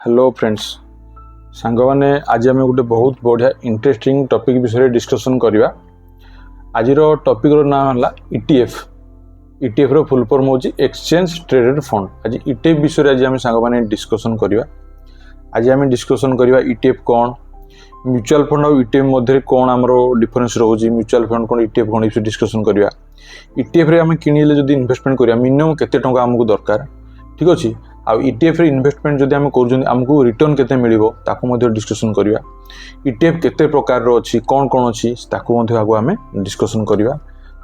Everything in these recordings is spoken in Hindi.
हेलो फ्रेंड्स सांग मैंने आज आम गोटे बहुत बढ़िया इंटरेस्टिंग टॉपिक विषय डिस्कशन करवा। आज टॉपिक नाम है ईटीएफ। ईटीएफ रो फुल फॉर्म हो एक्सचेंज ट्रेडेड फंड। आज ईटीएफ विषय आज आम सांग मैंने डिस्कशन करवा। आज आम डिस्कशन करवा ईटीएफ कौन, म्यूचुअल फंड और ईटीएफ मध्य कौन आमर डिफरेंस रोचे, म्यूचुअल फंड कौन ईटीएफ कौन ये डिस्कशन करवा। ईटीएफ रे आम किणिले जब इन्वेस्टमेंट करवा मिनिमम केते टंका आमको दरकार, ठीक अच्छे। आ ईटीएफ रे इन्वेस्टमेंट जदि आम कर आमको रिटर्न केते मिलिबो ताकू मध्ये डिस्कशन करवा। ईटीएफ केते प्रकार रो अछि, कौन कौन अछि ताकू मध्ये आगो आमे डिस्कशन करवा।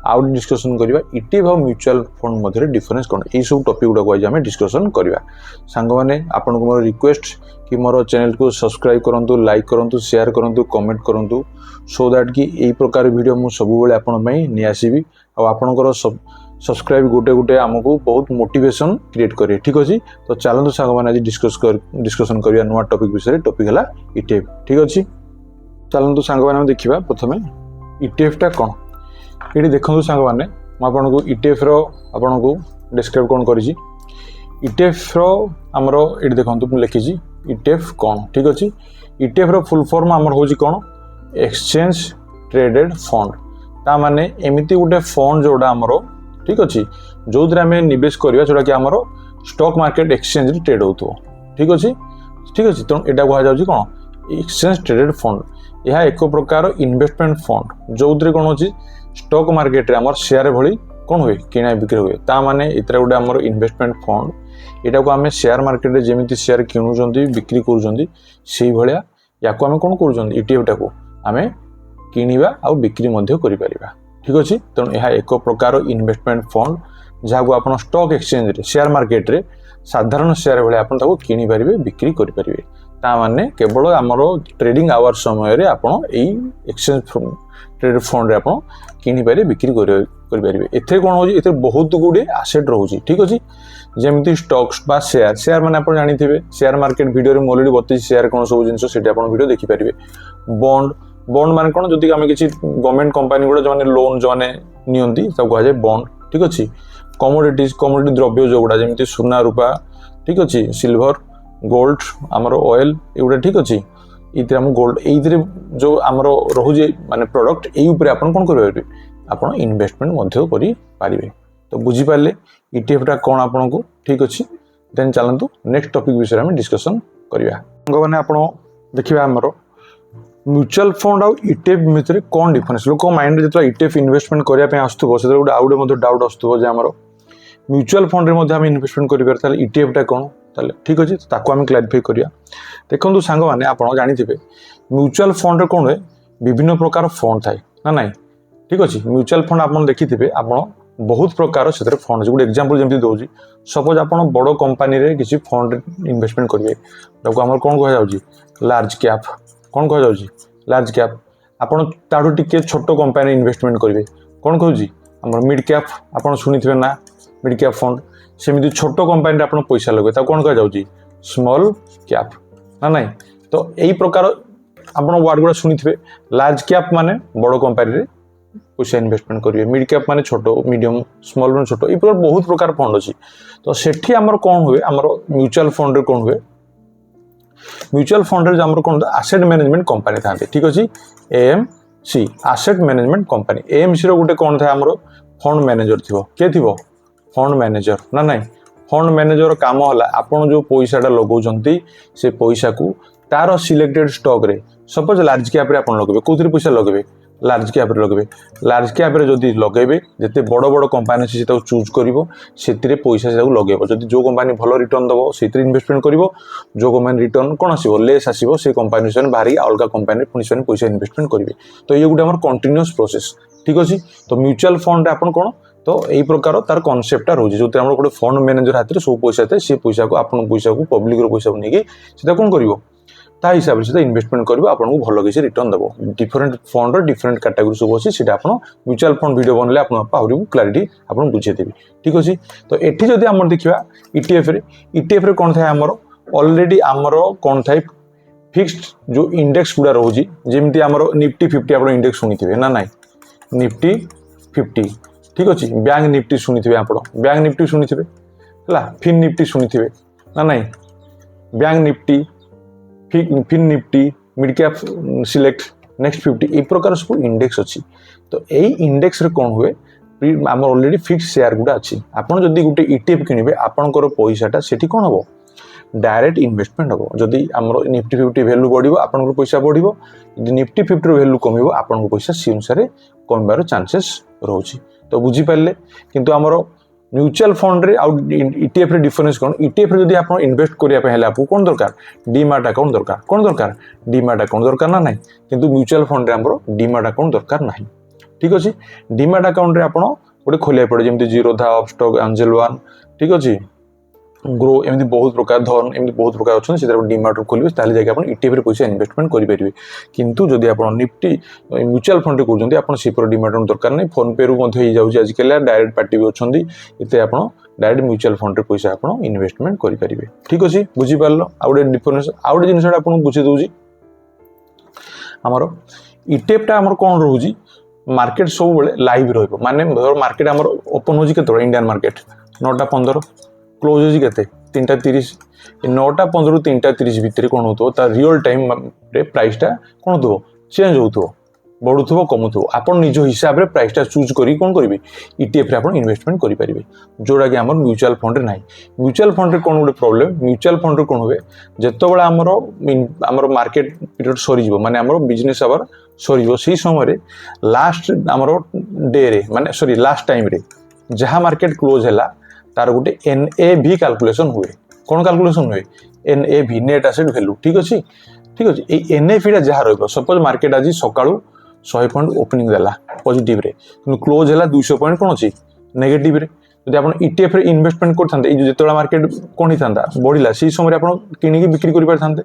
आउ डिस्कशन करवा ईटीएफ और म्यूचुअल फंड मध्ये डिफरेंस कौन, ये सब टॉपिक गुडा आज आमे डिस्कशन करवा। सांग माने आपन को मोर रिक्वेस्ट कि मोर चैनल को सब्सक्राइब करंतु, लाइक करंतु, शेयर करंतु, कमेंट करंतु, सो दैट कि एई प्रकार वीडियो मु सब बेले आपन पई नि आसीबी। आ आपनकर सब सब्सक्राइब गोटे गोटे आमको बहुत मोटिवेशन क्रिएट करे, ठीक अच्छे। तो चलते सांग मैंने आज डिस्कशन करवा नुआ टॉपिक विषय। टॉपिक है ईटीएफ, ठीक अच्छे। चलते सांग मैंने देखा प्रथम ईटीएफटा कौन। ये देखो सांग मैंने आपको ईटीएफ आपन को डिस्क्राइब कौन करी। ईटीएफ आमर ये देखो लिखी ईटीएफ कौन, ठीक अच्छे। ईटीएफ रो फुल फॉर्म आमर हो कौन, एक्सचेंज ट्रेडेड फंड। ता माने एमिति गोटे फंड जोड़ा आमर, ठीक अच्छे, जो आम निवेश करवा जोटा कि आमर स्टॉक मार्केट एक्सचेंज ट्रेड हो, ठीक अच्छे, ठीक अच्छे। तेणु यहाँ कहुँ कौन एक्सचेंज ट्रेडेड फंड। यह एक प्रकार इन्वेस्टमेंट फंड जो कौन अच्छी स्टॉक मार्केट आम शेयर भली कौन हुए किना बिक्री हुए। ता माने इतरा गोटे आमर इन्वेस्टमेंट फंड। यहाँ को आम शेयर मार्केट में जमी शेयर किणुंट बिक्री कर या आम कौन कर ईटीएफ टाक आम किणवा आ बिक्री कर, ठीक अच्छे। तेणु यह एक प्रकार इन्वेस्टमेंट फंड जहाँ को आप स्टॉक एक्सचेंज रे शेयर मार्केट रे साधारण शेयर भाई आप किनी पारे बिक्री करें। ताने केवल आमर ट्रेडिंग आवर समय आपड़ एक्सचेंज ट्रेड फंड आप किनी पारे बिक्री करें। एथे कौन हो बहुत गुड़े आसेट रोचे, ठीक अच्छे। जमी स्टॉक्स बा शेयर, शेयर मैंने आप जानी शेयर मार्केट वीडियो में ऑलरेडी बतई शेयर कौन सब जिन वीडियो देखिपारे। बॉन्ड, बॉन्ड माने कौन जदि आम किसी गवर्नमेंट कंपनी गुड़ा जो लोन जो नियंती कहुए बॉन्ड, ठीक अच्छे। कमोडिटीज, कमोडिटी द्रव्य जो गुड़ा जमी सुना रूपा, ठीक अच्छे, सिल्वर, गोल्ड, आमर ऑयल एगुड़ा, ठीक अच्छे। ये आम गोल्ड ये जो आमर रोचे माने प्रोडक्ट ये आप कौन करेंगे आप इन्वेस्टमेंट करें। तो बुझीपारे ईटीएफटा कौन आपन को, ठीक अच्छे। देन चलतु नेक्स्ट टॉपिक विषय में डिस्कशन करवा। मैंने आप देखिए आमर म्यूचुअल फंड और ईटीएफ भितर कौन डिफरेंस। लोक माइंड जो ईटीएफ इन्वेस्टमेंट करने आसुव से गोटे आउ गोटे डाउट आसुव आमर म्यूचुअल फंड में आम इन्वेस्टमेंट करें ईटीएफटा कौन, ताले ठीक अच्छे। ताको आम क्लारिफाई करिया। देखो सांग मैंने आप जानी म्यूचुअल फंड कौन हुए विभिन्न प्रकार फंड थाए ना नाई, ठीक अच्छे। म्यूचुअल फंड आप देखिए आप बहुत प्रकार से फंड गोटे एग्जांपल जमी दूसरी सपोज आप बड़ कंपनी किसी फंड इन्वेस्टमेंट करेंगे आम कौन कहुँ लार्ज कैप, कौन कहुँ लार्ज कैप। आपड़ ताठू टिके छोट कंपनी इन्वेस्टमेंट करेंगे कौन कहूँ आम मिड कैप, आप शुणी थे ना मिड कैप फंड। सेमती छोट कंपनी आप पैसा लगे कौन कहुँ स्मॉल कैप ना नाई। तो यही प्रकार आप वार्ड गुड़ा शुणी थे। लार्ज कैप माने बड़ कंपनी पैसा इन्वेस्टमेंट करेंगे, मिड कैप माने छोट, मीडियम, स्मॉल माने छोट, ये प्रकार बहुत प्रकार फंड अच्छी। तो सेठी आमर कौन हुए आमर म्यूचुअल फंड कौन हुए म्यूचुअल फंड रे आमर कौन एसेट मैनेजमेंट कंपनी था, ठीक अच्छे। AMC asset management company. AMC रो गोटे कौन था आमर फंड मैनेजर थी, किए थी फंड मैनेजर ना नाई। फंड मैनेजर काम है आपन जो पैसाटा लगौंट से पैसा को तार सिलेक्टेड स्टॉक रे सपोज लार्ज कैप रे आपन लगेबे कोथि पैसा लगेबे लार्ज कैप रे लगेबे। लार्ज कैप रे जदि लगेबे जते बड़ बड़ कंपनी से चूज करिवो सेतिरे पैसा से लगेबो। जदि जो कंपनी भलो रिटर्न दबो सेतिरे इन्वेस्टमेंट करिवो, जो कंपनी रिटर्न कोन आसीबो लेस आसीबो से कंपनी से बाहरी अलग कंपनी पुनी से पैसा इन्वेस्टमेंट करिवे। तो ये गुटे हमर कंटीन्यूअस प्रोसेस, ठीक अछि। तो म्यूचुअल फंड आपन कोन तो यही प्रकार तार कनसेप्टा रोचे जो गोटे फंड मैनेजर हाथ में सब पैसा थाए से पैसा को आप पैसा को पब्लिक पैसा को लेकिन कौन कर हिसाब से इन्वेस्टमेंट कर आपको भल किसी रिटर्न देव। डिफरेंट फंड डिफरेंट कैटेगरी सब अच्छी आप म्यूचुअल फंड वीडियो बनले आपको क्लारिटी आप बुझेदेवी, ठीक अच्छे। तो ये जदि आम देखा ईटीएफ रे, ईटीएफ रे कौन थाए आमर ऑलरेडी आमर कौन थाए फिक्स्ड जो इंडेक्स गुड़ा रोचे जमी आमर निफ्टी 50 आप इंडेक्स शुणी थे ना नाई निफ्टी 50, ठीक अच्छे। बैंक निफ्टी शुणी थे आप बैंक निफ्टी शुणी थे फिन निफ्टी शुणी थे ना नाई bank nifty, fin nifty, mid cap select, next 50 ए प्रकार सब इंडेक्स अच्छी। तो यही इंडेक्स रे कौन हुए आम ऑलरेडी फिक्स शेयर गुड़ा अच्छी। आपड़ जदि गोटे ETF किଣିबे आपणकर पैसाटा सेठी कौन हम डायरेक्ट इन्वेस्टमेंट हम। जदि आमर निफ्टी 50 वैल्यू बढ़िबो आपनकर पैसा बढ़िबो, जदि निफ्टी 50 वैल्यू कमिबो आपनकर पैसा सी अनुसार कमिबार चांसेस रहउची। तो बुझी पाले किंतु आमर म्यूचुअल फंड रे आउ ETF रे डिफरेंस कोन, ETF रे जदि आपन इन्वेस्ट करिया पे हेले आपको कोन दरकार डीमैट अकाउंट दरकार, कोन दरकार डीमैट अकाउंट दरकार ना नहीं, किंतु म्यूचुअल फंड रे हमरो डीमैट अकाउंट दरकार नहीं। ठीक अछि, डीमैट अकाउंट रे आपन गोटे खोलिया पड़े जेमति जीरोधा, अपस्टॉक, एंजल वन, ठीक अछि, ग्रो, एमती बहुत प्रकार धन, एमती बहुत प्रकार अच्छा से डीमैट खोलिए ताले जाके अपन ETF रे पैसा इन्वेस्टमेंट करि परिबे। किंतु जदि अपन निफ्टी म्यूचुअल फंड कहउछन्ती अपन सिपर डीमैट दरकार नै, फोन पे रु मध्ये ही जाउछि आज केला डायरेक्ट पार्टी भी अछन्ती, एते अपन डायरेक्ट म्यूचुअल फंड रे पैसा अपन इन्वेस्टमेंट करि परिबे। ठीक अछि, बुझि पारलो। आउडे डिफरेंस आउडे जिनसटा अपन बुझि दउछि हमर ETF टा हमर कोन रहउछि मार्केट सब बेले लाइव रहइबो, माने मार्केट हमर ओपन होछि केतो इंडियन मार्केट 9:15 क्लोज होछि केते 3:30, 9:15 रु 3:30 भितर कोन होतो ता रियल टाइम रे प्राइस टा कोन होतो चेंज होतो, बढ़ुथबो कमुथबो। आपण निज हिसाब रे प्राइस टा चूज करी कोन करबे ETF रे आपण इन्वेस्टमेंट करि परिबे, जोडा कि हमर म्यूचुअल फंड रे नाही। म्यूचुअल फंड रे कोन गोटे प्रॉब्लम, म्यूचुअल फंड रे कोन होबे जेतो बेला हमर मार्केट पीरियड सरी जिवो, माने हमर बिजनेस आवर सरी जिवो, सेही समय रे लास्ट हमर डे रे माने सॉरी लास्ट टाइम रे जहा मार्केट क्लोज हैला तार गोटे NAV कैलकुलेशन हुए। कौन कैलकुलेशन हुए NAV, नेट एसेट वैल्यू। ठीक अच्छे, ठीक अच्छे, ये NAV टा जहाँ रहिबो सपोज मार्केट आज सकाळू 100 पॉइंट ओपनिंग देला पॉजिटिव रे किंतु क्लोज हैला 200 पॉइंट कोन अछि नेगेटिव रे, जदि आपण ETF रे इन्वेस्टमेंट करथांते जेतोला मार्केट कोन हिथांता बढ़िला सेही समय रे आपण किनि के बिक्री करि परथांते।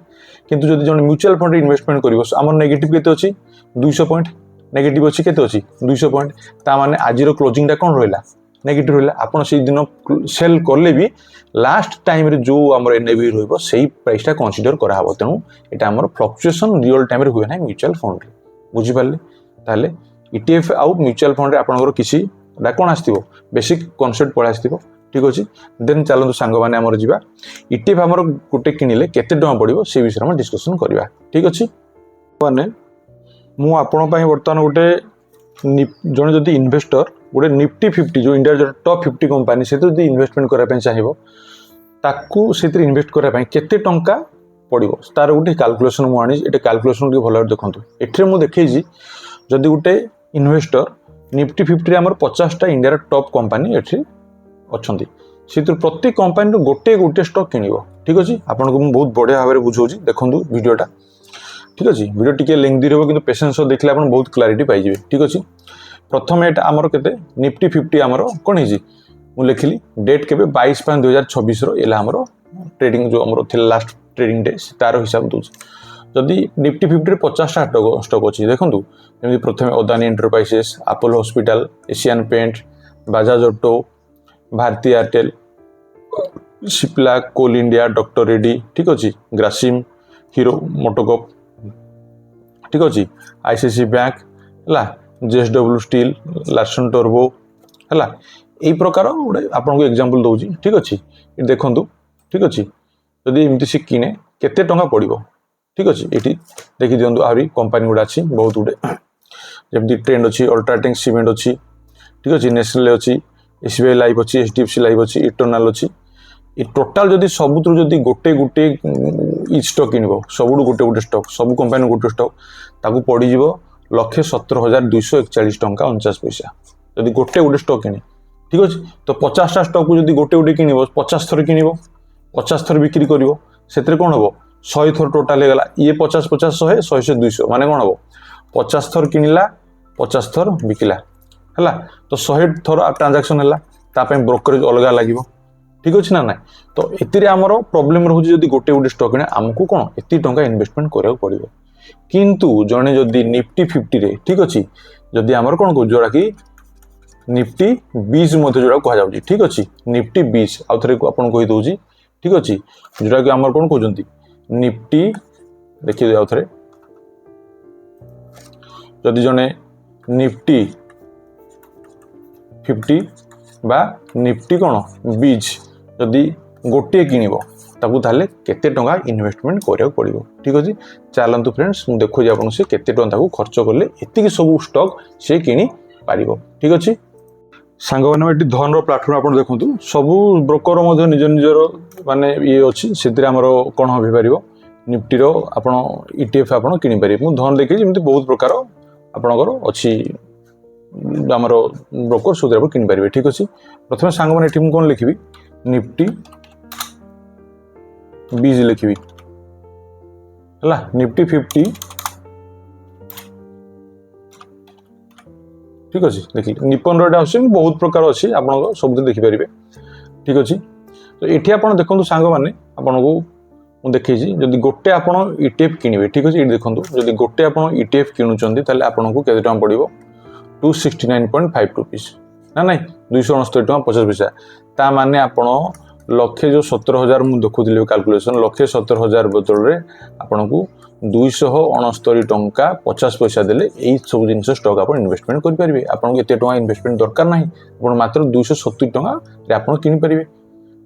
किंतु जदि जण म्यूचुअल फंड रे इन्वेस्टमेंट करिवो हमर नेगेटिव केते अछि 200 पॉइंट, नेगेटिव अछि केते अछि 200 पॉइंट, ता माने आजिरो क्लोजिंग टा कोन रहला नेगेटिव रहला। आपण से दिन सेल करले भी लास्ट टाइम रे जो हमर NAV रहइबो सेही प्राइस टा कंसीडर करा हबो। तेनु एटा हमर फ्लक्चुएशन रियल टाइम रे हुए ना म्यूचुअल फंड रे, बुझि पारले। ताले ETF आउ म्यूचुअल फंड रे आपनकर किछि डा कोन आस्तिबो बेसिक कांसेप्ट पळा आस्तिबो। ठीक अछि, देन चलंतु सांग माने हमर जिबा ETF हमर गुटे किनिले केते टका पड़िबो से विषय हम डिस्कशन करबा। ठीक अछि, माने मु आपण पई वर्तमान गुटे जने जदि इन्वेस्टर गोटे निफ्टी 50 जो इंडिया जो टॉप 50 कंपनी से जदि इन्वेस्टमेंट करबा चाहिबो ताकू सेतिर इन्वेस्ट करबा केते टंका पड़िबो तार गोटे कैलकुलेशन मु आनी। एटा कैलकुलेशन के भलो देखंतु, एठरे मु देखैछि जदि गोटे इन्वेस्टर निफ्टी 50 रे हमर 50 टा इंडिया टॉप कंपनी एठी अछंती, सेतिर प्रति कंपनी रो गोटे गोटे स्टॉक किनिबो। ठीक अछि, आपन को मु बहुत बढ़िया भाबरे बुझौछि, देखंतु वीडियोटा। ठीक अछि, वीडियो टिके लेंथी रहबो किंतु पेशेंस देखले आपन बहुत क्लैरिटी पाइ जिवे। ठीक अछि, प्रथम एटा हमर केते निफ्टी 50 हमर कोन हिजी मु लेखिली डेट केबे 22/5/2026 रो एला हमर ट्रेडिंग जो हमर थिला लास्ट ट्रेडिंग डे तार हिसाब दोछ। जदि निफ्टी 50 रे 50 टा स्टॉक अछि देखंतु, जेमि प्रथमे Adani enterprises, Apollo hospital, Asian paint, Bajaj auto, Bharti Airtel, Cipla, coal India, doctor Reddy, ठीक अछि, ग्रासिम, हीरो मोटोकॉप, ठीक अछि, ICICI बैंक हला, JSW स्टील, लार्सन टर्बो हला, एई प्रकार गोटे आपन को एग्जांपल दउची। ठीक अछि, ए देखंतु, ठीक अछि, जदि एमती से किने केते टंका पड़िबो। ठीक अछि, एठी देखि दियंतु आरी कंपनी गुडा अछि बहुत गुडे, जेमती ट्रेंड अछि, अल्ट्राटेक सीमेंट अछि, ठीक अछि, नेशनल अछि, SBI लाइफ अछि, HDFC लाइफ अछि, इटर्नल अछि। ए टोटल जदि सबुत्रु जदि गोटे गोटे इच स्टॉक किनिबो, सबुडु गोटे गोटे स्टॉक, सब कंपनी गोटे स्टॉक ताकू पड़ी जिवो 1,17,241 टंका 49 पैसा जदि गोटे गोटे स्टॉक किने। ठीक अछि, तो 50 टा स्टॉक को जदि गोटे गोटे किनिबो 50 थर किनिबो, 50 थर बिक्री करिवो, सेतरे कोन हबो 100 थर टोटल हे गला। ये 50 50 100 100 से 200 माने कोन हबो 50 थर किनिला 50 थर बिकिला हला, तो 100 थर ट्रांजैक्शन हला, ता पे ब्रोकरेज अलगा लागिवो। ठीक अछि ना ना, तो एतिरे हमरो प्रॉब्लम रहउछि जदि गोटे गोटे स्टॉक किने हमकु कोन एति टंका इन्वेस्टमेंट करय पड़िबो। किंतु जने जदि निफ्टी 50 रे, ठीक अछि, जदि हमर कोन को जोड़ा कि निफ्टी 20 मध्ये जोड़ा कहा जाउछि। ठीक अछि, निफ्टी 20 आ थरे को आपन कहि दउछि। ठीक अछि, जोड़ा कि हमर कोन कहउछंती निफ्टी देखि दिया थरे, जदि जने निफ्टी 50 बा निफ्टी कोन 20 जदि गोटे किनिबो, ताकू ताले केते टंका इन्वेस्टमेंट करिया पड़िबो ठीक अछि चलंतु फ्रेंड्स मु देखो जे आपन से केते टंका को खर्च करले एतिकी सब स्टॉक से किनी पारिबो ठीक अछि सांग माने एटी धन रो प्लेटफॉर्म आपन देखंतु सब ब्रोकर मध्ये निज निजर माने ये अछि सेतिर हमरो कोन होबि पारिबो निफ्टी रो आपन ईटीएफ आपन किनि पारिबो मु धन देखि जेमति बहुत प्रकार आपनकर अछि हमरो ब्रोकर सुदर आपन किनि पारिबे ठीक अछि प्रथमे सांग माने एटी मु कोन लिखिबि निफ्टी 20 लिखिबि हला निफ्टी 50 ठीक अछि देखि निपन रोड आसी बहुत प्रकार अछि आपन सब देखि परिबे ठीक अछि तो एठी आपन देखंतु सांग माने आपन को मु देखै छी जदी गोटे आपन ईटीएफ किनिबे ठीक अछि एठी देखंतु जदी गोटे आपन ईटीएफ किनु चंदी ताले आपन को केते टका पड़िबो 269.5 रुपीस ना नहीं 269 टका 50 पैसा ता माने आपन लक्षे जो 17000 मु देखुथिले कैलकुलेशन लक्षे 17000 बदल रे आपन को 269 टंका 50 पैसा देले एई सब जिंस स्टॉक आपन इन्वेस्टमेंट करि परिबे आपन को एते टंका इन्वेस्टमेंट दरकार नाही आपन मात्र 270 टंका रे आपन किनि परिबे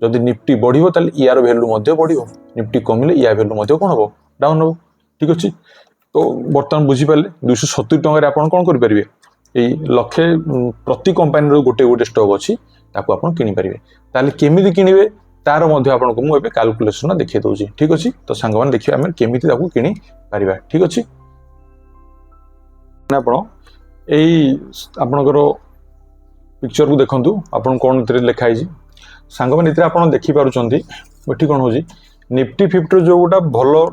जदी निफ्टी बढ़िबो ताले यार वैल्यू मध्ये बढ़िबो निफ्टी कमिले या वैल्यू मध्ये कोन होबो डाउन होबो ठीक अछि तो वर्तमान बुझी पाले 270 टंका रे आपन कोन करि परिबे एई लक्षे प्रति कंपनी रो गोटे गोटे स्टॉक अछि ताको आपन किनि परिबे ताले केमिति किनिबे तार मध्ये आपन को मु एबे कैलकुलेशन देखै दउची ठीक अछि तो संगवन देखिबा हम केमिति ताको किनि पारिबा ठीक अछि आपन एई आपनकर पिक्चर को देखंतु आपन कोन तरे लिखाइ छी सांगवन इतरे आपन देखि पारुचंती एठी कोन होजी निफ्टी 50 जो गोटा भलो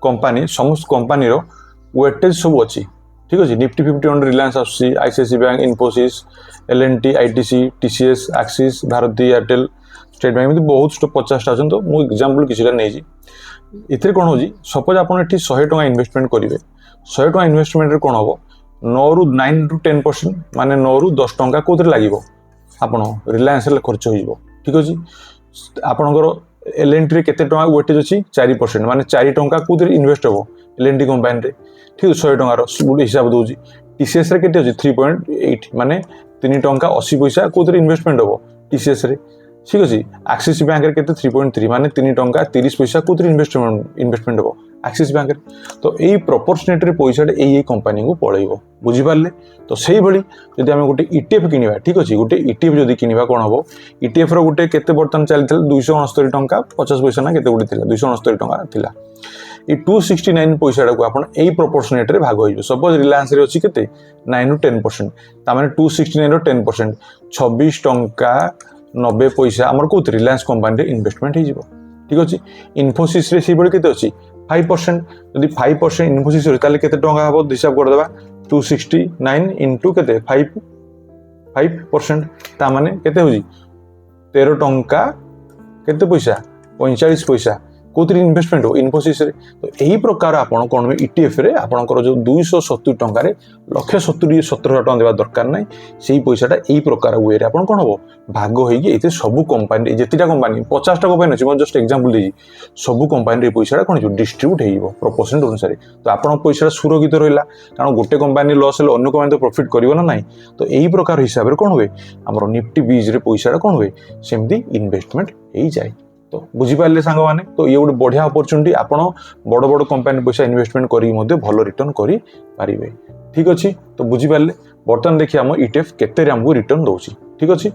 कंपनी समस्त कंपनी रो वेटेज सब अछि ठीक अछि निफ्टी 50 अंडर रिलायंस आसी आईसीआईसी बैंक इन्फोसिस एलएनटी आईटीसी टीसीएस एक्सिस भारती एयरटेल स्टेट बैंक में बहुत 50 अछन तो मु एग्जांपल किछटा नै छी इतरे कोन होजी सपोज आपन एठी 100 टका इन्वेस्टमेंट करिवे 100 टका इन्वेस्टमेंट रे कोन होबो 9 रु 9 टू 10% माने 9 रु 10 टका कोथरे लागिवो आपन रिलायंस रे खर्च होइबो ठीक अछि आपनकर एलएनटी रे केते टका वेटेज अछि 4% माने 4 टका कोथरे इन्वेस्ट होबो एलएनटी कंपनी रे ठीक 100 टका रो हिसाब दोजी टीसीएस रे केते अछि 3.8 माने 3 टका 80 पैसा कोथरे इन्वेस्टमेंट होबो टीसीएस रे ठीक अछि एक्सिस बैंक रे केते 3.3 माने 3 टका 30 पैसा कोथरे इन्वेस्टमेंट होबो एक्सिस बैंक रे तो एई प्रोपोर्शनेट रे पैसा एई कंपनी को पळैबो बुझि पारले तो सेही भली जदी हम गोटे ईटीएफ किनिबा ठीक अछि गोटे ईटीएफ जदी किनिबा कोन होबो ईटीएफ रो गोटे केते बर्तन चलथिल 269 टका 50 पैसा ना केते गोटे थिला 269 टका थिला ए 269 पैसा को आपण एई प्रोपोर्शनेट रे भाग होइबो सपोज रिलायंस रे अछि केते 9 टू 10% ता माने 269 रो 10% 26 टका 90 पैसा हमर को रिलायंस कंपनी रे इन्वेस्टमेंट हे जिवो ठीक अछि इन्फोसिस रे सेही बडी केते अछि 5% यदि 5% इन्फोसिस रे ताले केते टंका हबो हिसाब कर देबा 269 इनटू केते 5% ता माने केते होजी 13 टंका केते पैसा 45 पैसा कोतरी इन्वेस्टमेंट हो इन्फोसिस रे तो एही प्रकार आपण कोन में ईटीएफ रे आपनकर जो 270 टंका रे 170 टंका देबा दरकार नै सेही पैसाटा एही प्रकार वे रे आपण कोन होबो भाग होइगी एते सब कंपनी जेतिटा कंपनी 50 टा कंपनी अछि म जस्ट एग्जांपल देजी सब कंपनी रे पैसाटा कोन जो डिस्ट्रीब्यूट हेइबो प्रोपोर्शनल अनुसार तो आपण पैसा सुरक्षित रहिला कारण गोटे कंपनी लॉस ले अन्य कंपनी तो प्रॉफिट करिवो ना नै तो एही प्रकार हिसाब रे कोन होवे हमर निफ्टी 20 रे पैसाटा कोन होवे सेमती इन्वेस्टमेंट हेइ जाय तो बुझी पाले सांग माने तो ये गोटे बढ़िया अपॉर्चुनिटी आपण बड़ बड़ कंपनी पैसा इन्वेस्टमेंट करी मध्ये भलो रिटर्न करी पारिबे ठीक अछि तो बुझी पाले बर्तन देखि हम ईटीएफ केते रे हमको रिटर्न दोछि ठीक अछि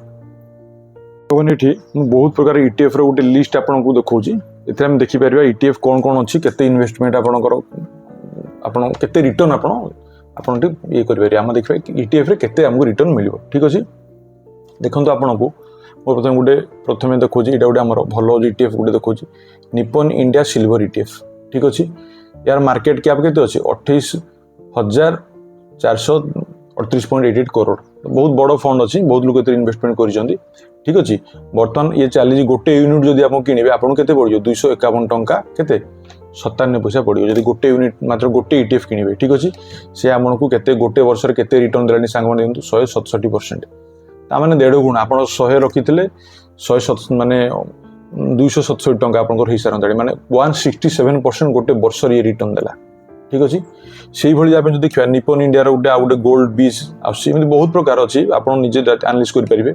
तो नेठी बहुत प्रकार ईटीएफ रो गोटे लिस्ट आपण को देखौछि एते हम देखि परबा ईटीएफ कोन कोन अछि केते इन्वेस्टमेंट आपण करो आपण केते रिटर्न आपण ये करबे हम देखबे ईटीएफ रे केते हमको रिटर्न मिलिबो ठीक अछि देखंतु आपण को प्रथमे देखो जी एटा गोटे हमर भलो ईटीएफ गोटे देखो जी निपन इंडिया सिल्वर ईटीएफ ठीक अछि यार मार्केट कैप केते अछि 28438.88 करोड़ बहुत बड़ फंड अछि बहुत लोग एते इन्वेस्टमेंट करिसंती ठीक अछि वर्तमान ये चली गोटे यूनिट जदी आपण किनिबे आपण केते पड़ियो 251 टंका केते 97 पैसा पड़ियो जदी गोटे यूनिट मात्र गोटे ईटीएफ किनिबे ठीक अछि से हमन को केते गोटे वर्ष रे केते रिटर्न देलानी सांग माने देंतु 167% ता माने 1.5 गुण आपण 100 रखिथिले 100 माने 267 टंका आपनकर हिसाब रंदाडी माने 167% गोटे वर्ष रे रिटर्न देला ठीक अछि सेही भली आपण जदी देखिबा निपन इंडिया रो गोटे गोल्ड बीज आ सेमि बहुत प्रकार अछि आपण निजे एनालिसिस करि परिबे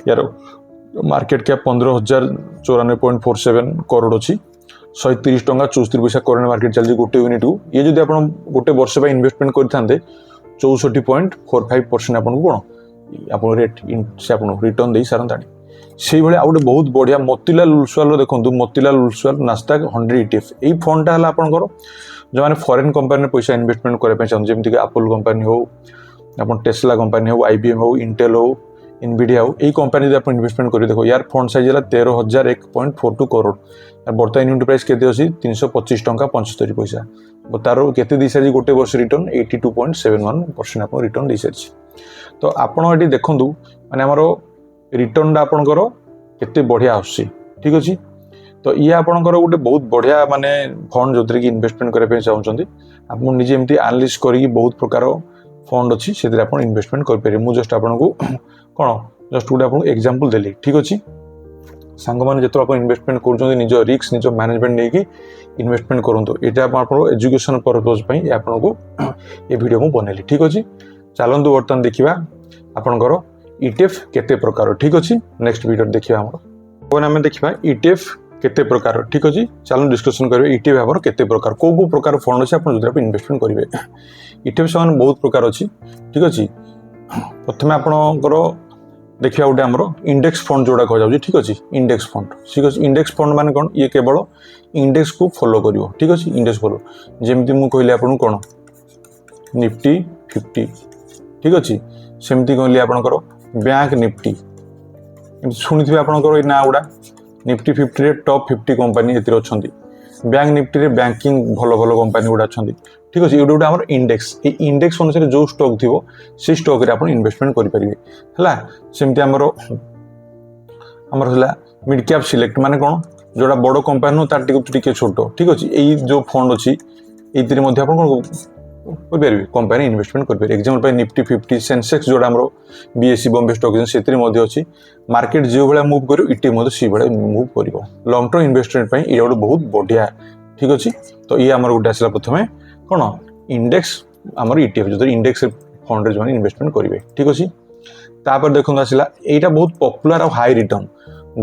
यार मार्केट कैप 15,094.47 करोड़ अच्छी 130 टंका 74 पैसा करंट मार्केट चलती गोटे यूनिट को ये जब आप गोटे वर्ष इन्वेस्टमेंट करते 64.45% आपको कौन आप रेट से रिटर्न दे सारतानी से भाई आउ गोटे बहुत बढ़िया मोतीलाल ओसवाल देखो मोतीलाल ओसवाल नास्डाक 100 ETF यही फंडा है आपंकर जो मैंने फॉरेन कंपनी पैसा इन्वेस्टमेंट करने चाहते जमीक एप्पल कंपनी हो आप टेस्ला कंपनी हो IBM हो इंटेल हो इनविडिया हो यही कंपनी आप इन्वेस्टमेंट कर देखो यार फंड साइज है 13,001.42 करोड़ बर्तमान यूनिट प्राइस के 325 टंका 75 पैसा तार के दी सारी गोटे वर्ष रिटर्न 82.71% आप रिटर्न दे सारी तो आपड़ ये देखूँ माने आमर रिटर्न आपणकर केते बढ़िया आसी ठीक अच्छे तो ये आपणकर गोटे बहुत बढ़िया माने फंड जो कि इन्वेस्टमेंट करने चाहते आप निजे एमती एनालिसिस करी बहुत प्रकार फंड अच्छी से इन्वेस्टमेंट करेंगे मुझे जस्ट आपको कौन जस्ट गोटे आपको एग्जांपल देली ठीक अच्छे सांग मैंने जो आप इन्वेस्टमेंट कर निज रिस्क निज मैनेजमेंट नहीं इन्वेस्टमेंट करूँ यहाँ आप एजुकेशन पर्पज आपको ये वीडियो मुझे बनैली ठीक अच्छे चलतु बर्तमान देखा आपणकर ETF केते प्रकार ठीक अच्छे नेक्स्ट वीडियो देखा आम देखा ETF केते प्रकार ठीक अच्छे चलो डिस्कसन करेंगे ETF आम केते प्रकार को प्रकार फंड अच्छे आप इन्वेस्टमेंट करेंगे ETF से बहुत प्रकार अच्छी ठीक अच्छे प्रथम आपणकर देखा गोटे आमर इंडेक्स फंड जोड़ा कह ठीक अच्छे इंडेक्स फंड ठीक अच्छे इंडेक्स फंड मान कौन ये केवल इंडेक्स को फॉलो कर ठीक अच्छे इंडेक्स फॉलो जमी मुझे कहली आपको कौन निफ्टी 50 ठीक अच्छे सेमती कहली आपणकर बैंक निफ्टी शुणी आपणकर ना गुड़ा निफ्टी 50 रे टॉप 50 कंपनी ये अच्छा बैंक निफ्टी रे बैंकिंग भल भल कंपनी गुड़ा अच्छा ठीक अच्छे ये गोटे आम इंडेक्स ये इंडेक्स अनुसार जो स्टॉक थी से स्टॉक आप इन्वेस्टमेंट करेंगे है सेमती आमर मिड कैप सिलेक्ट माने कौन जोड़ा बड़ कंपनी हो तार टे छोट ठीक अच्छे यही जो फंड अच्छी ये कौन कंपनी इन्वेस्टमेंट करेंगे एग्जांपल निफ्टी 50 सेंसेक्स जोड़ा आम BSE बॉम्बे स्टॉक एक्सचेंज से अच्छी मार्केट जो भाया मुव कर ETF से भाया मुव कर लंग टर्म इन्वेस्टमेंट ये गोटे बहुत बढ़िया ठीक अच्छे तो ये आम गोटे आसला प्रथम कौन इंडेक्स आमर ETF जो इंडेक्स फंड जो इन्वेस्टमेंट करेंगे ठीक अच्छे तापर देखो आसला यहाँ बहुत पॉपुलर और हाई रिटर्न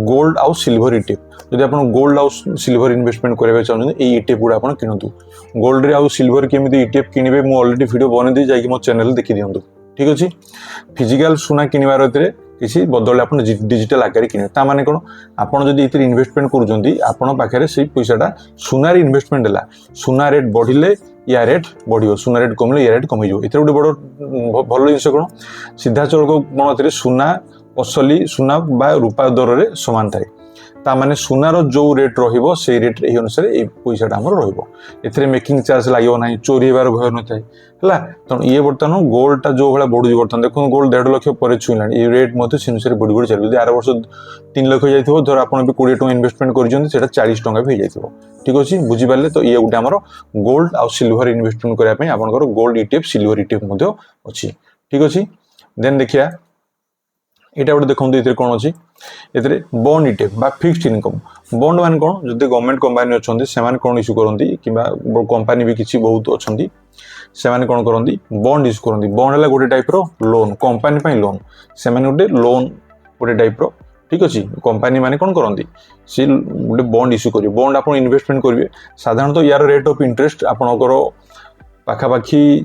गोल्ड आउ सिल्वर ETF जब आप गोल्ड आउ सिल्वर इन्वेस्टमेंट करेंगे चाहते हैं ETF गुड़ा आप किणु गोल्ड रे आउ सिल्वर केमी ETF किणवे मुझे अलरेडी वीडियो बनई जाकि मो चैनल देखी दिंतु ठीक अच्छे फिजिकल सुना किणवार किसी बदल आप डिजिटल आकार किणे माने कौन आपड़ जब ये इन्वेस्टमेंट करें से पैसाटा सुनार इन्वेस्टमेंट है सुना रेट बढ़िले या रेट बढ़ो सुना रेट कमिले या रेट कमी गोटे बड़ भल जिस कौन सीधा चलक गणत सुना असली सुना बा रूपा दर में सामान थाए ताने सुनार जो रेट रो से रेट यही अनुसार ये पैसाटा आम रे मेकिंग चार्ज लगे ना चोरी होबार भय न थाए है तेणु ये बर्तमान गोल्डटा जो भाई बढ़ुची बर्तमान देखो गोल्ड 1.5 लाख पर छुईला ये रेट से अनुसार बढ़ी बढ़ी चलो आर वर्ष 3 लाख हो जाए धर आप 20 टଙ୍କା इन्वेस्टमेंट कर 40 टଙ୍କା भी हो जाए ठीक अच्छे बुझीपारे तो ये गोटे आमर गोल्ड आउ सिल्वर इन्वेस्टमेंट करने आपंकर गोल्ड ETF सिल्वर ETF अच्छी ठीक अच्छे देन देखिए यहाँ गोटे देखो ये कौन अच्छी ये बॉन्ड ETF बा फिक्स्ड इनकम बॉन्ड मान कौन जो गवर्नमेंट कंपनी अच्छा से कौन इश्यू करती कि कंपनी भी किसी बहुत अच्छा से कौन करती बॉन्ड इश्यू करती बॉन्ड है गोटे टाइप लोन कंपनी लोन से गोटे लोन गोटे टाइप ठीक अच्छे कंपनी माने कौन करती सी गोटे बॉन्ड इश्यू करेंगे बॉन्ड आप इन्वेस्टमेंट करेंगे साधारणतः यार रेट ऑफ इंटरेस्ट आपणकर पाखापाखि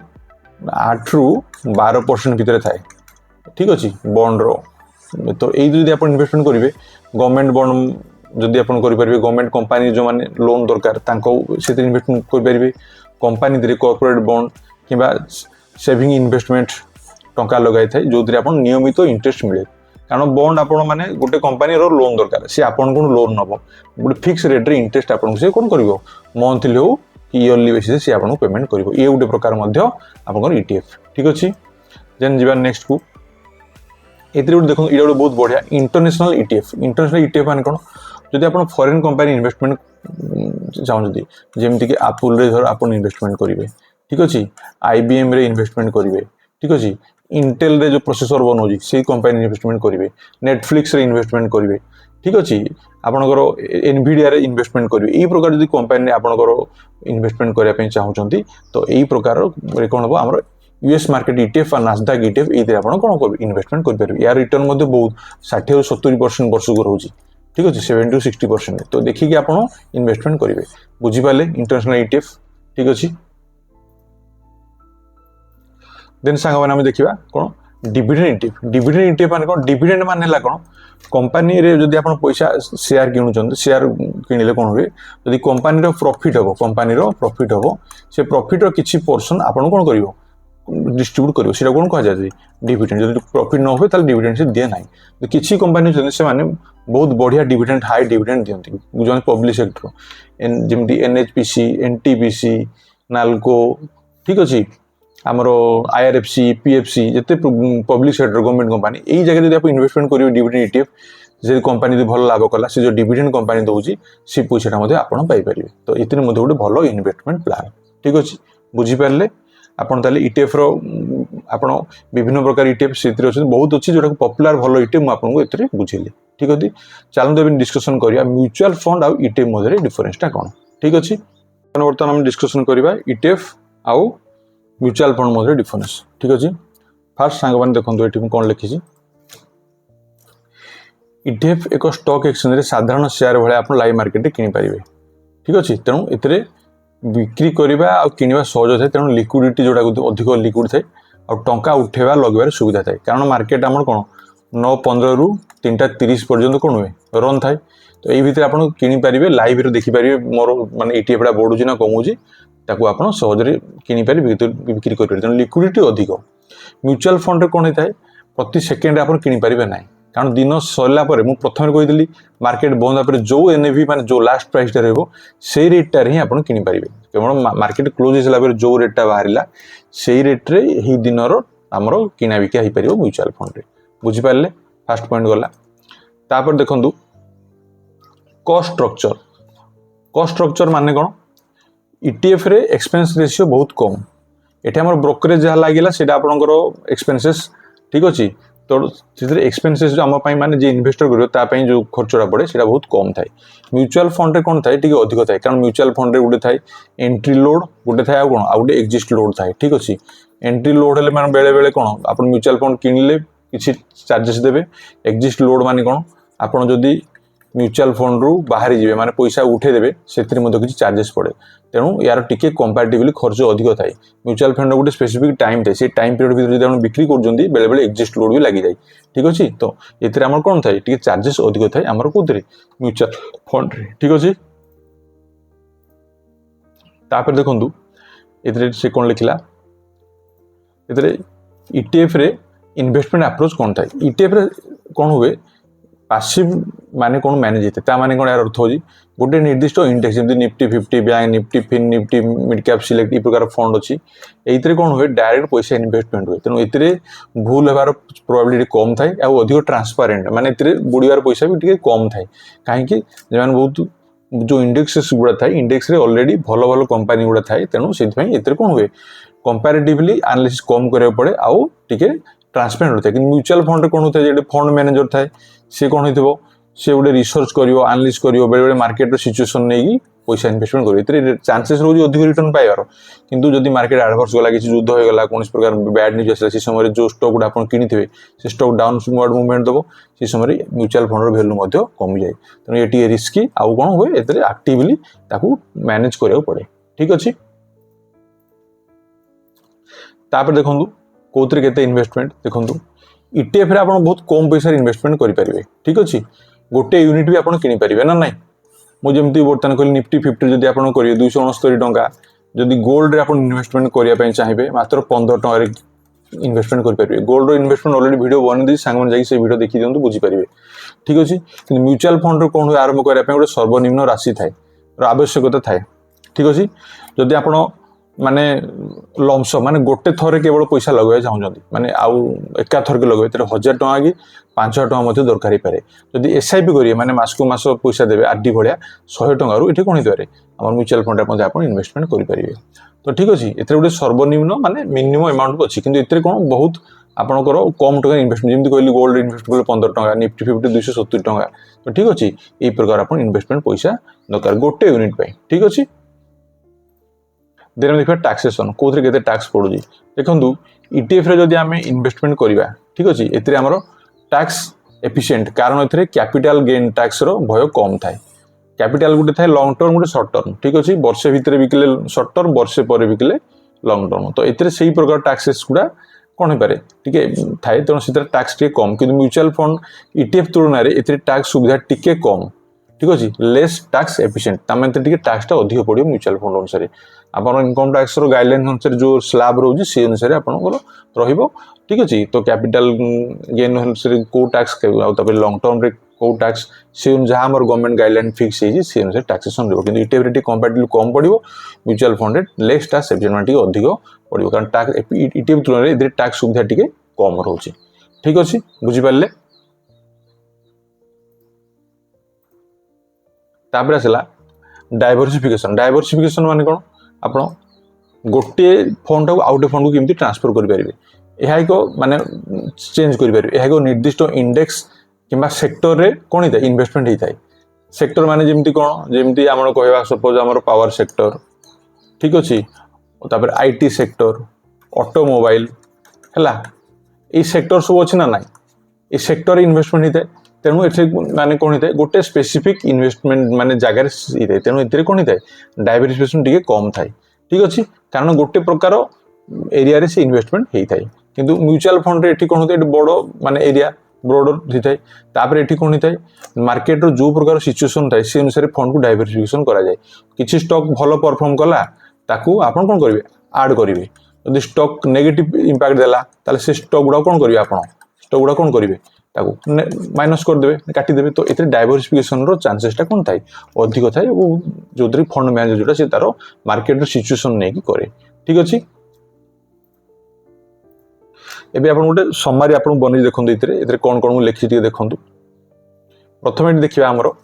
8 ରୁ 12% भितर थाए ठीक अच्छे बॉन्ड रो तो यही आप इन्वेस्टमेंट करेंगे गवर्नमेंट बॉन्ड जदि आप करेंगे गवर्नमेंट कंपनी जो मैंने लोन दरकार से इन्वेस्टमेंट करेंगे कंपनी कॉर्पोरेट बॉन्ड कि सेविंग इन्वेस्टमेंट टंका लगाई थाए जो आप नियमित इंटरेस्ट मिले कारण बॉन्ड आप मैंने गोटे कंपनी लोन दरकार सी आपन लोन नब गोटे फिक्स रेट रे इंटरेस्ट आपको से कौन कर मंथली हो कि इयरली बेसिस से आपको पेमेंट कर ये गोटे प्रकार आप ETF ठीक अच्छे देन जी नेक्स्ट को ये देखो ये बहुत बढ़िया इंटरनेशनल ETF मान कौन जब आप फॉरेन कंपनी इन्वेस्टमेंट चाहते जमीक एप्पल रे धर आप इन्वेस्टमेंट करेंगे ठीक अच्छे IBM रे इन्वेस्टमेंट करेंगे ठीक अच्छे इंटेल रे जो प्रोसेसर बनाऊँ से कंपनी इन्वेस्टमेंट करेंगे नेटफ्लिक्स रे इन्वेस्टमेंट करेंगे ठीक अच्छे आपणकर NVIDIA रे इन्वेस्टमेंट करेंगे यही प्रकार जब कंपनी आपणकर इन्वेस्टमेंट करने चाहते तो यही प्रकार कौन हम आम यूएस मार्केट इटीएफ और नास्डाक इटीएफ ये आप इन्वेस्टमेंट करेंगे। यार रिटर्न बहुत 60-70% वर्ष को रोचे, ठीक अच्छे 70-60%। तो देखिए आप इन्वेस्टमेंट करेंगे, बुझीपारे इंटरनेशनल इटीएफ, ठीक अच्छे। देन सांग मैंने देखा कौन डिविडेंड इटीएफ। डिविडेंड इटीएफ माने कौन, डिविडेंड माने कौन कंपानी रे जदि आप पैसा शेयर किणुचंत, शेयर किणिले कौन हुए जदि कंपानी रो प्रॉफिट हो, कंपानी रो प्रॉफिट हो, से प्रॉफिट रो किछि पोर्शन आपन कौन करिवो डिस्ट्रीब्यूट करिवो, सेटा कौन कहा जाय डिविडेंड। जदि प्रॉफिट न होय ताले डिविडेंड से दिए नाही। तो किछि कंपानी जदि से माने बहुत बढ़िया डिविडेंड, हाई डिविडेंड दियंती जो पब्लिक सेक्टर जेमति एनएचपीसी, एनटीपीसी, नाल्को, ठीक अछि, आमर आईआरएफसी, पीएफसी जिते पब्लिक सेक्टर गवर्नमेंट कंपानी यही जगह जब आप इन्वेस्टमेंट करेंगे डिविडेंड इटीएफ, जे कंपानी भल लाभ कला से जो डिविडेंड कंपानी दौची से पैसा आपड़ पाइपर। तो ये गोटे भल इन्वेस्टमेंट प्लान, ठीक अच्छे। बुझीपारे आपड़ ताले इटीएफ आपण विभिन्न प्रकार इटीएफ से बहुत अच्छी जोटा पॉपुलर भल इटीएफ मुझे ये बुझेली, ठीक अच्छे। चलते अभी डिस्कसन करिया म्यूचुअल फंड आउ इटीएफ मध्य डिफरेंसटा कौन, ठीक अच्छे। बर्तमान आम डिस्कसन करिया इटीएफ आउ म्यूचुअल फंड मध्य डिफरेंस, ठीक अच्छे। फास्ट सांग मैंने देखो ये कौन लिखी, इटीएफ एक स्टॉक एक्सचेंज साधारण शेयर भाई आप लाइव मार्केट किनी पारे, ठीक अच्छे। तेणु ए बिक्री करवा आ किणवा सहज थाए, तेणु लिक्विडिटी जोटा अधिक लिक्विड थाए और टंका उठेवा लगवार सुविधा थाए, कारण मार्केट आम कौन 9:15 रु 3:30 पर्यंत कौन हुए रन थाए। तो ये भितर आप किनीपारे, लाइव देखिपारे मोर माने इटीएफ बढ़ुची ना कमुची, ताकू आप सहजरे किनीपारे बिक्री करेंगे, तेणु लिक्विडिटी अधिक। म्यूचुअल फंड रे कौन होता है प्रति सेकेंड आप किनीपारे ना, कारण दिन सरला मुझे प्रथम कही मार्केट बंद पर जो एनएवी मान जो लास्ट प्राइसटा रही रेटार ही आप किनीपारे, केवल मार्केट क्लोज होगा जो रेटा बाहर से रेट्रे ही दिन आमर किना बिका हो पार म्यूचुअल फंड रे। बुझीपारे फास्ट पॉइंट गला। तापर देखंतु कॉस्ट स्ट्रक्चर। कॉस्ट स्ट्रक्चर माने कौन, इटीएफ रे एक्सपेंस रेशियो बहुत कम, ये आम ब्रोकरेज जहाँ लगे से एक्सपेंसेस, ठीक अच्छे। तो एक्सपेंसेस जो आम माने जे इन्वेस्टर कर जो खर्चटा पड़े से बहुत कम थाए। म्यूचुअल फंड रे कौन थाए टी अधिक थाए, कारण म्यूचुअल फंड रे गोटे थाए एंट्री लोड, गोटे थाए कौन आ गोटे एक्जिस्ट लोड थाए, ठीक अच्छे। एंट्री लोड हेले माने बेले बेले कौन आप म्यूचुअल फंड किणिले किसी चार्जेस देवे, एक्जिस्ट लोड माने कौन आप जदि म्यूचुअल फंड रु बाहर जी माने पैसा उठेदेवे से किसी चार्जेस पड़े, तेणु यार टिके कंपैरेटिवली खर्च अधिक थाए। म्यूचुअल फंड गोटे स्पेसिफिक टाइम थाए, से टाइम पीरियड भीतर जब बिक्री कर बेले बेले एक्जिस्ट लोड भी लगी जाए, ठीक अच्छे। तो ये कौन थाए टिके चार्जेस अधिक थाए आमर कौन म्यूचुअल फंड रे, ठीक अच्छे। तापर देखंतु ये से कौन लिखला, ये इटीएफ रे इन्वेस्टमेंट अप्रोच कौन थाए। इटीएफ रे कौन हुए पासिव माने कौन मैनेज होते माने कौन यार अर्थ हो गोटे निर्दिष्ट इंडेक्स जमी nifty 50, bank nifty, fin nifty, mid cap select ये प्रकार फंड अच्छी, ये कौन हुए डायरेक्ट पैसा इन्वेस्टमेंट हुए, तेणु ये भूल होबार प्रोबेबिलिटी कम थाए और अधिक ट्रांसपारेंट, माने बुड़ार पैसा भी टे कम थाए, कहीं बहुत जो इंडेक्सेस गुड़ा थाए इंडेक्स रे ऑलरेडी भल भल कंपानी गुड़ा थाए, तेणु से कौन हुए कंपैरेटिवली एनालिसिस कम करा पड़े आउ टिके ट्रांसपेरेंट होता है। कि म्यूचुअल फंड कौन होता है जो फंड मैनेजर थाए सी कौन हो से गोटे रिसर्च करियो, एनालिसिस करियो, बेले बेले मार्केट सिचुएशन नहीं पैसा इन्वेस्टमेंट करियो, ये चांसेस रोज अधिक रिटर्न पाइबार। किंतु जदि मार्केट एडवर्स गला, किसी युद्ध हो गला, कौन प्रकार बैड न्यूज आसला, से समय जो स्टॉक गुड़ा आप किनिथिबे से स्टॉक डाउनवर्ड मूवमेंट दबो, से समय म्यूचुअल फंड वैल्यू कमी जाए, तेणु ये रिस्की आउ कौन हुए ये एक्टिवली मैनेज करा पड़े, ठीक अच्छे। तापर देखो कौन के इन्वेस्टमेंट देखो इटीएफ रे आप बहुत कम पैसा इन्वेस्टमेंट करेंगे, ठीक अच्छे। गोटे यूनिट भी आप किनीपारे ना ना, मुझे बर्तमान कहली निफ्टी 50 जब आप करेंगे 269 टंका, जदि गोल्ड रे आप इन्वेस्टमेंट करने चाहिए मात्र 15 टकर इन्वेस्टमेंट करेंगे। गोल्ड इन्वेस्टमेंट ऑलरेडी वीडियो बन सांग जाकि वीडियो देखी दिखाँ बुझीपारे, ठीक अच्छे। कि म्यूचुअल फंड कौन हुए आरंभ करने गोटे सर्वनिम्न राशि थाए आवश्यकता थाए, ठीक अच्छे। जदि आप माने लमसम माने गोटे थरे केवल पैसा लगवाई चाहते माने आउ एका थर के लगवाई 1000 टଙ୍କା कि 5000 टଙ୍କା दरकार ही पारे। जदि एसआईपी करिए माने मास को मास पैसा देवे आरडी भाया 100 टଙ୍କା रु ये कौन होते आम म्यूचुअल फंड आप इन्वेस्टमेंट करेंगे, तो ठीक अच्छे। ये गोटे सर्वनिम्न माने मिनिमम अमाउंट अच्छी, किंतु ये कौन बहुत आपंकर कम टका इन्वेस्टमेंट जमी कहली गोल्ड इन्वेस्ट कले 15 टଙ୍କା, निफ्टी 50 270 टଙ୍କା, तो ठीक अच्छे। ये प्रकार आप इन्वेस्टमेंट पैसा दरकार गोटे यूनिट, ठीक अच्छे। देन आम देखा टैक्सेसन कौन केते टैक्स पड़ुची देखो ETF रे जदि आम इन्वेस्टमेंट करवा ठीक अच्छे एतिर आमर टैक्स एफिशिएंट कारण ए कैपिटल गेन टैक्स रो भय कम थाए कैपिटल गोटे थाए लॉन्ग टर्म गोटे शॉर्ट टर्म ठीक अच्छे वर्षे भितर बिकिले शॉर्ट टर्म वर्षे पर बिकिले लॉन्ग टर्म तो एतिर से प्रकार टैक्सेस गुड़ा कौन हो पारे टिके थाए तेणु से टैक्स टे कम कि म्यूचुअल फंड ETF तुलन में टैक्स सुविधा टिके कम ठीक अच्छे लेस टैक्स एफिशिएंट तमें टिके टैक्स टा अधिक पड़ो म्यूचुअल फंड अनुसार आपन इनकम टैक्स रो गाइडलाइन अनुसार जो स्लैब रोज से अनुसार आपन रहिबो ठीक अच्छे तो कैपिटल गेन अनुसार को टैक्स लॉन्ग टर्म रे को टैक्स से जहाँ आम गवर्नमेंट गाइडलाइन फिक्स से अनुसार टैक्सेसन रही है ETF रे कंपैरेटिवली कम पड़ो म्यूचुअल फंड रे लेस टैक्स एफिशिएंट अधिक पड़ो कारण टैक्स ETF तुलन में टैक्स सुविधा टिके कम रोचे ठीक अच्छे बुझिपारे तापर आसला डायवर्सिफिकेशन माने कौन आप गोटे फंड को आउटे फंड को केमती ट्रांसफर करें यह एक माने चेंज करें यह एक निर्दिष्ट इंडेक्स किंबा सेक्टर रे कौन होता है इन्वेस्टमेंट होता है सेक्टर माने जमती कौन जमती आम कहवा सपोज आम पावर सेक्टर ठीक अच्छे तापर IT सेक्टर ऑटोमोबाइल है ये सेक्टर सब अच्छे ना ना ये सेक्टर इन्वेस्टमेंट होता है तेणु ये माने कौन होता है गोटे स्पेसिफिक इन्वेस्टमेंट माने जगार तेणु ये कौन होता है डायवर्सिफिकेशन टिके कम थाए ठीक अच्छे कारण गोटे प्रकार एरिया रे से इन्वेस्टमेंट होता है किंतु म्यूचुअल फंड रे एठी कौन होता है बड़ माने एरिया ब्रॉडर होता है तापर एठी कौन होता है मार्केट रो जो प्रकार सिचुएशन थाए से अनुसार फंड को डायवर्सिफिकेशन करा जाए किछि स्टॉक भलो परफॉर्म कला ताकू आपन कौन करिवे ऐड करिवे यदि स्टॉक नेगेटिव इंपैक्ट देला ताले से स्टॉक गुडा कौन करिवे आपन स्टॉक गुडा कौन करिवे माइनस करदे काटिदेवे तो ये डायवर्सिफिकेशन रो चांसेसटा कौन थाए अधिक थाए जो फंड मैनेजर जोटा से तार मार्केट सिचुएशन नहीं करे ठीक अच्छे एबे आपन गोटे समरी आपन बनी देखंतु इतरे कौन कौन लिखि देखंतु प्रथम एटी देखिबा हमरो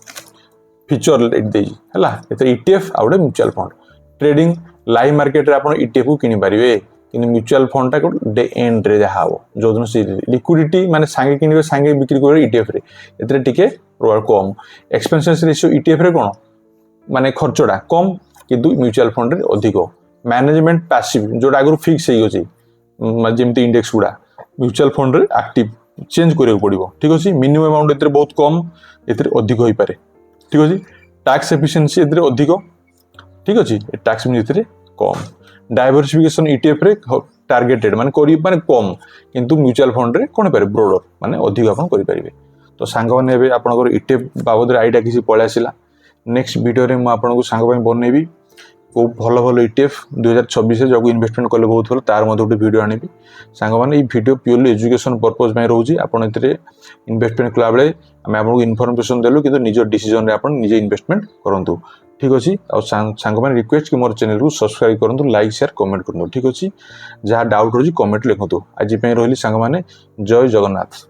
फीचर देई हला एतरे ETF आ गोटे mutual fund trading live market रे आपन ETF को किनि पारिबे कि म्यूचुअल फंड टा डे एंड रे जहाँ हम जो दिन से लिक्विडिटी माने सांगे किनबे सांगे बिक्री करे ETF रे एतरे टिके कम एक्सपेंसेस रेशियो ETF रे कोन माने खर्चडा कम किंतु म्यूचुअल फंड रे अधिक मैनेजमेंट पैसिव जोटा आगु फिक्स हे गछि जेमती इंडेक्स गुडा म्यूचुअल फंड रे एक्टिव चेंज करियो पड़िबो ठीक अछि मिनिमम अमाउंट एतरे बहुत कम एतरे अधिक होई पारे ठीक अछि टैक्स एफिशिएंसी एतरे अधिक ठीक अछि टैक्स में एतरे कम डायवर्सिफिकेशन ETF रे टार्गेटेड माने करी माने कम किंतु म्यूचुअल फंड रे कोन पारे ब्रॉडर माने अधिक आपन करि परिबे तो सांग माने एबे आपनकर ETF बाबद रे आइडिया किसी पळे आसिला नेक्स्ट वीडियो रे म आपनको सांग पय बनेबी को भलो भलो ETF 2026 जो इन्वेस्टमेंट कले बहुत भलो तार मधे गोटे वीडियो आनिबी सांग माने ई वीडियो प्योरली एजुकेशन पर्पस में रहउची आपन एतरे इन्वेस्टमेंट कला बेले हम आपनको इन्फॉर्मेशन देलु किंतु निजो डिसीजन रे आपन निजे इन्वेस्टमेंट करंतु ठीक अच्छे और सांग मैंने रिक्वेस्ट कि मोर चैनल को सब्सक्राइब करूँ लाइक शेयर कमेंट करूँ ठीक अच्छे जहाँ डाउट रही कमेंट लिखुँ आज रही सांग मैंने जय जगन्नाथ।